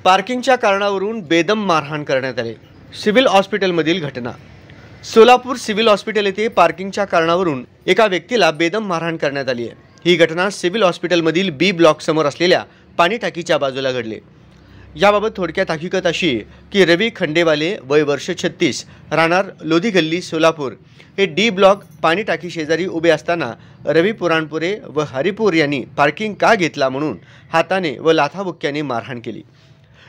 पार्किंगच्या कारणावरून बेदम मारहाण करण्यात आले। सिव्हिल हॉस्पिटलमधील घटना। सोलापूर सिव्हिल हॉस्पिटल येथे पार्किंगच्या कारणावरून एका व्यक्तीला बेदम मारहाण करण्यात आली आहे। ही घटना सिव्हिल हॉस्पिटलमधील बी ब्लॉक समोर असलेल्या पाणी टाकीच्या बाजूला घडली। याबाबत थोडक्यात हकीकत अशी की रवी खंडेवाले वय वर्ष 36 राहणार लोधी गल्ली सोलापूर हे डी ब्लॉक पाणी टाकी शेजारी उभे असताना रवी पुराणपुरे व हरिपूर यांनी पार्किंग का घेतला म्हणून हाताने व लाथाबुक्क्याने मारहाण केली।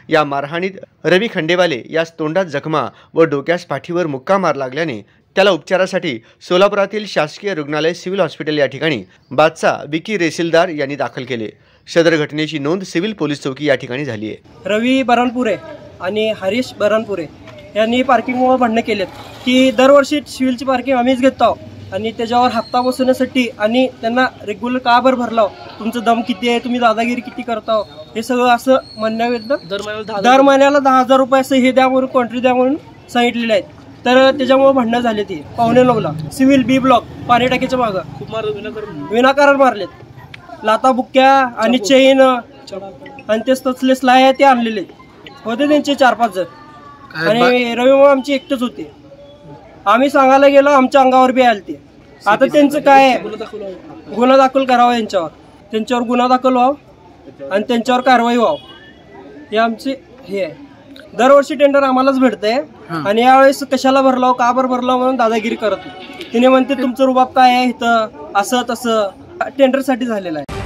या मारहाणीत रवी खंडेवाले यास तोंडात जखमा व डोक्यास पाठीवर मुक्का मार लागल्याने त्याला उपचारासाठी सोलापुरातील शासकीय रुग्णालय सिव्हिल हॉस्पिटल या ठिकाणी बादशाह विकी रेसिलदार यांनी दाखल केले। सदर घटनेची नोंद सिव्हिल पोलीस चौकी या ठिकाणी झाली आहे। रवी बरणपुरे आणि हरीश बरणपुरे यांनी पार्किंगमुळे भांडणे केलेत की दरवर्षी सिव्हिलची पार्किंग आम्हीच घेतो आणि त्याच्यावर हप्ता बसवण्यासाठी आणि त्यांना रेग्युलर का बरं भरला, तुमचं दम किती आहे, तुम्ही दादागिरी किती करता, हे सगळं असं म्हणण्याविरुद्ध दर महिन्याला 10,000 रुपये असं हे द्या म्हणून कॉन्ट्री द्या म्हणून सांगितलेले आहेत। तर त्याच्यामुळे भांडणं झाले ती 9:15 सिव्हिल बी ब्लॉक पाणी टाकीच्या मागं खूप विनाकारण मारलेत। लाता बुक्क्या आणि चेन आणि ते तसले स्लाय ते आणलेले होते त्यांचे 4-5 जण आणि रविमुळे आमची एकटेच होते। आम्ही सांगायला गेलो आमच्या अंगावर बी आले ते। आता त्यांचं काय गुन्हा दाखल करावा, त्यांच्यावर गुन्हा दाखल व्हावं आणि त्यांच्यावर कारवाई व्हावं हे आमचे हे आहे। दरवर्षी टेंडर आम्हालाच भेटतंय आणि यावेळेस कशाला भरलाव का बरं भरलाव म्हणून दादागिरी करत तिने म्हणते तुमचं रुबाब काय आहे इथं असं तसं टेंडरसाठी झालेलं आहे।